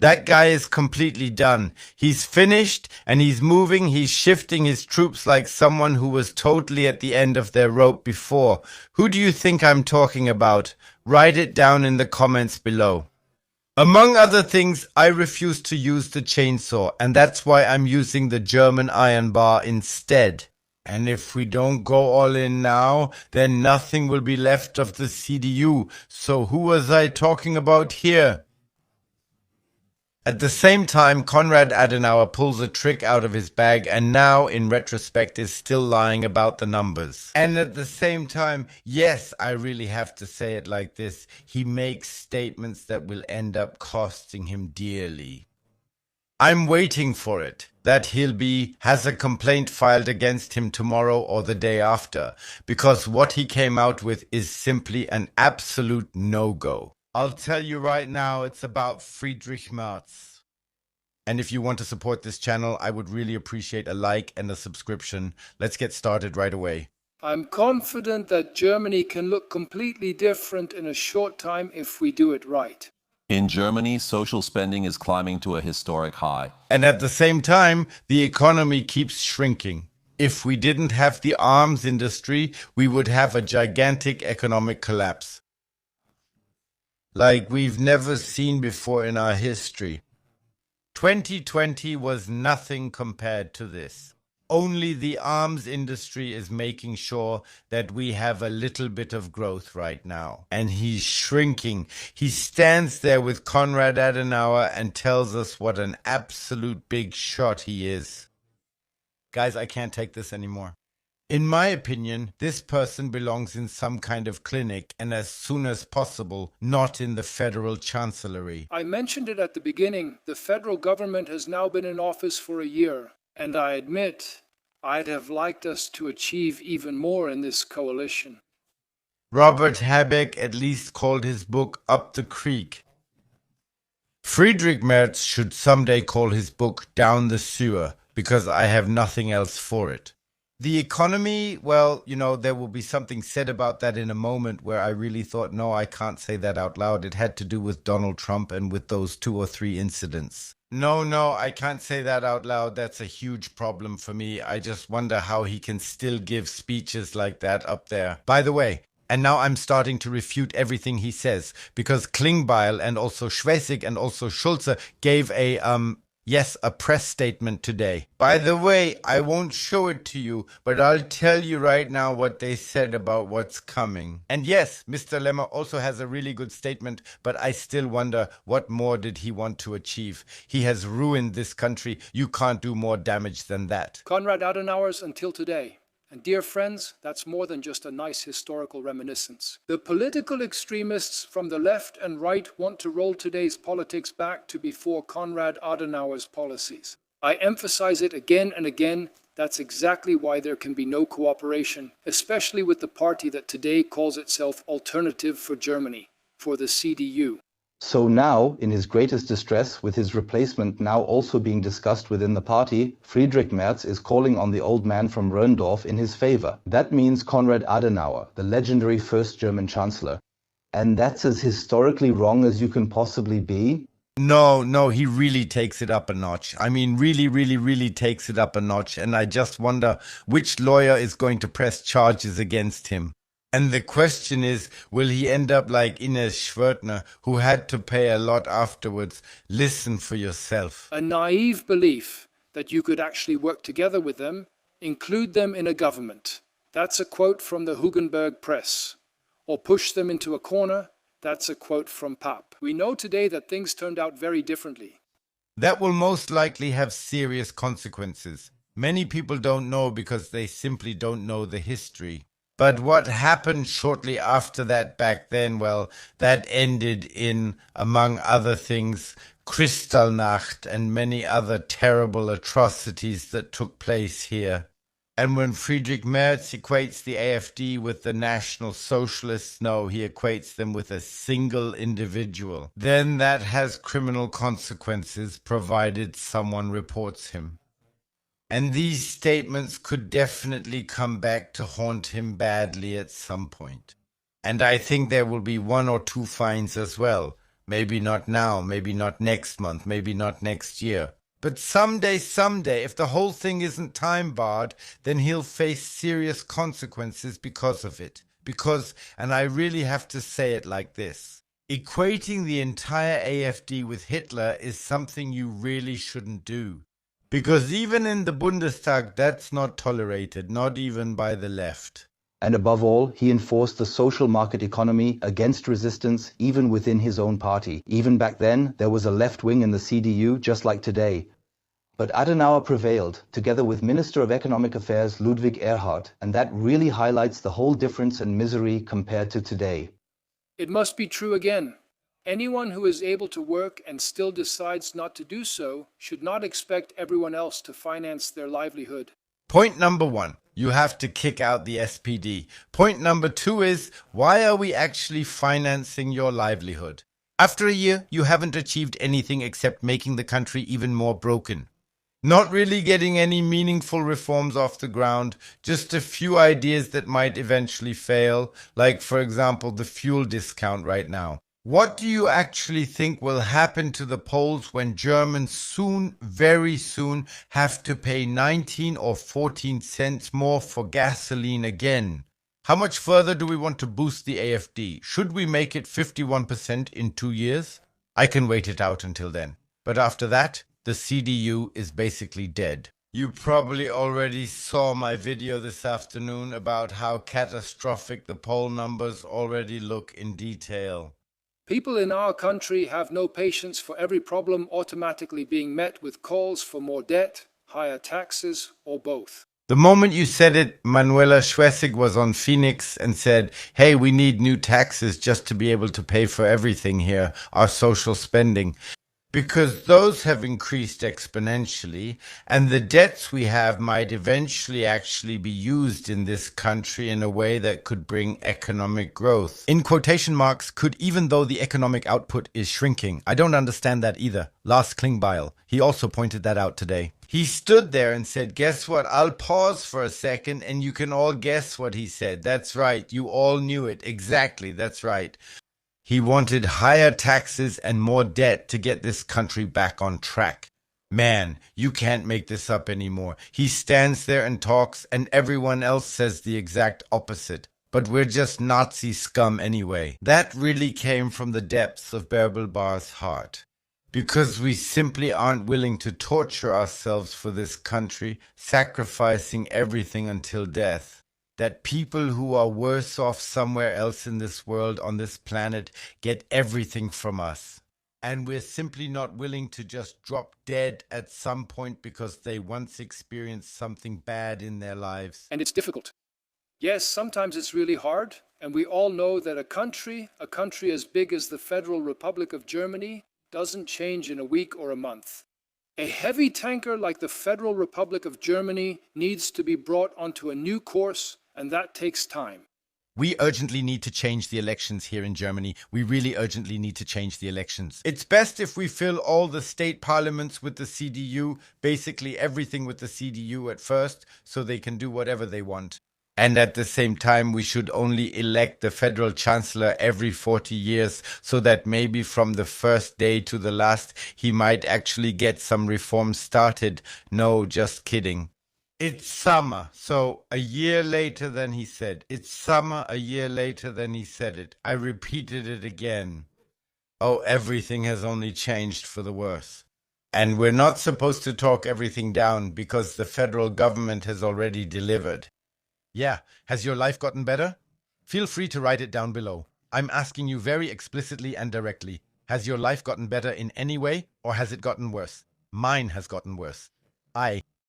That guy is completely done. He's finished and he's moving, he's shifting his troops like someone who was totally at the end of their rope before. Who do you think I'm talking about? Write it down in the comments below. Among other things, I refuse to use the chainsaw, and that's why I'm using the German iron bar instead. And if we don't go all in now, then nothing will be left of the CDU. So who was I talking about here? At the same time, Konrad Adenauer pulls a trick out of his bag and now, in retrospect, is still lying about the numbers. And at the same time, yes, I really have to say it like this, he makes statements that will end up costing him dearly. I'm waiting for it, that has a complaint filed against him tomorrow or the day after, because what he came out with is simply an absolute no-go. I'll tell you right now, it's about Friedrich Merz. And if you want to support this channel, I would really appreciate a like and a subscription. Let's get started right away. I'm confident that Germany can look completely different in a short time if we do it right. In Germany, social spending is climbing to a historic high. And at the same time, the economy keeps shrinking. If we didn't have the arms industry, we would have a gigantic economic collapse, like we've never seen before in our history. 2020 was nothing compared to this. Only the arms industry is making sure that we have a little bit of growth right now. And he's shrinking. He stands there with Konrad Adenauer and tells us what an absolute big shot he is. Guys, I can't take this anymore. In my opinion, this person belongs in some kind of clinic and as soon as possible, not in the federal chancellery. I mentioned it at the beginning. The federal government has now been in office for a year, and I admit I'd have liked us to achieve even more in this coalition. Robert Habeck at least called his book Up the Creek. Friedrich Merz should someday call his book Down the Sewer, because I have nothing else for it. The economy, well, there will be something said about that in a moment where I really thought, no, I can't say that out loud. It had to do with Donald Trump and with those 2 or 3 incidents. No, I can't say that out loud. That's a huge problem for me. I just wonder how he can still give speeches like that up there. By the way, and now I'm starting to refute everything he says, because Klingbeil and also Schwesig and also Schulze gave a press statement today. By the way, I won't show it to you, but I'll tell you right now what they said about what's coming. And yes, Mr. Lemmer also has a really good statement, but I still wonder what more did he want to achieve. He has ruined this country. You can't do more damage than that. Konrad Adenauer's Until Today. And dear friends, that's more than just a nice historical reminiscence. The political extremists from the left and right want to roll today's politics back to before Konrad Adenauer's policies. I emphasize it again and again, that's exactly why there can be no cooperation, especially with the party that today calls itself Alternative for Germany, for the CDU. So now, in his greatest distress, with his replacement now also being discussed within the party, Friedrich Merz is calling on the old man from Röndorf in his favor. That means Konrad Adenauer, the legendary first German chancellor. And that's as historically wrong as you can possibly be? No, he really takes it up a notch. I mean, really takes it up a notch. And I just wonder which lawyer is going to press charges against him. And the question is, will he end up like Ines Schwertner, who had to pay a lot afterwards? Listen for yourself. A naive belief that you could actually work together with them, include them in a government. That's a quote from the Hugenberg Press. Or push them into a corner. That's a quote from Papp. We know today that things turned out very differently. That will most likely have serious consequences. Many people don't know because they simply don't know the history. But what happened shortly after that back then, well, that ended in, among other things, Kristallnacht and many other terrible atrocities that took place here. And when Friedrich Merz equates the AfD with the National Socialists, no, he equates them with a single individual. Then that has criminal consequences, provided someone reports him. And these statements could definitely come back to haunt him badly at some point. And I think there will be 1 or 2 fines as well. Maybe not now, maybe not next month, maybe not next year. But someday, if the whole thing isn't time barred, then he'll face serious consequences because of it. Because, and I really have to say it like this, equating the entire AfD with Hitler is something you really shouldn't do. Because even in the Bundestag, that's not tolerated, not even by the left. And above all, he enforced the social market economy against resistance even within his own party. Even back then, there was a left wing in the CDU, just like today. But Adenauer prevailed, together with Minister of Economic Affairs Ludwig Erhard, and that really highlights the whole difference and misery compared to today. It must be true again. Anyone who is able to work and still decides not to do so should not expect everyone else to finance their livelihood. Point number 1, you have to kick out the SPD. Point number 2 is, why are we actually financing your livelihood? After a year, you haven't achieved anything except making the country even more broken. Not really getting any meaningful reforms off the ground, just a few ideas that might eventually fail, like for example the fuel discount right now. What do you actually think will happen to the Poles when Germans soon, very soon, have to pay 19 or 14 cents more for gasoline again? How much further do we want to boost the AfD? Should we make it 51% in 2 years? I can wait it out until then. But after that, the CDU is basically dead. You probably already saw my video this afternoon about how catastrophic the poll numbers already look in detail. People in our country have no patience for every problem automatically being met with calls for more debt, higher taxes, or both. The moment you said it, Manuela Schwesig was on Phoenix and said, hey, we need new taxes just to be able to pay for everything here, our social spending. Because those have increased exponentially, and the debts we have might eventually actually be used in this country in a way that could bring economic growth. In quotation marks, could, even though the economic output is shrinking. I don't understand that either. Lars Klingbeil, he also pointed that out today. He stood there and said, guess what? I'll pause for a second and you can all guess what he said. That's right. You all knew it. Exactly. That's right. He wanted higher taxes and more debt to get this country back on track. Man, you can't make this up anymore. He stands there and talks, and everyone else says the exact opposite. But we're just Nazi scum anyway. That really came from the depths of Bärbel Barr's heart. Because we simply aren't willing to torture ourselves for this country, sacrificing everything until death. That people who are worse off somewhere else in this world, on this planet, get everything from us. And we're simply not willing to just drop dead at some point because they once experienced something bad in their lives. And it's difficult. Yes, sometimes it's really hard, and we all know that a country as big as the Federal Republic of Germany, doesn't change in a week or a month. A heavy tanker like the Federal Republic of Germany needs to be brought onto a new course, and that takes time. We urgently need to change the elections here in Germany. We really urgently need to change the elections. It's best if we fill all the state parliaments with the CDU, basically everything with the CDU at first, so they can do whatever they want. And at the same time, we should only elect the federal chancellor every 40 years, so that maybe from the first day to the last, he might actually get some reforms started. No, just kidding. It's summer, so a year later than he said. It's summer, a year later than he said it. I repeated it again. Oh, everything has only changed for the worse. And we're not supposed to talk everything down because the federal government has already delivered. Yeah, has your life gotten better? Feel free to write it down below. I'm asking you very explicitly and directly. Has your life gotten better in any way, or has it gotten worse? Mine has gotten worse. I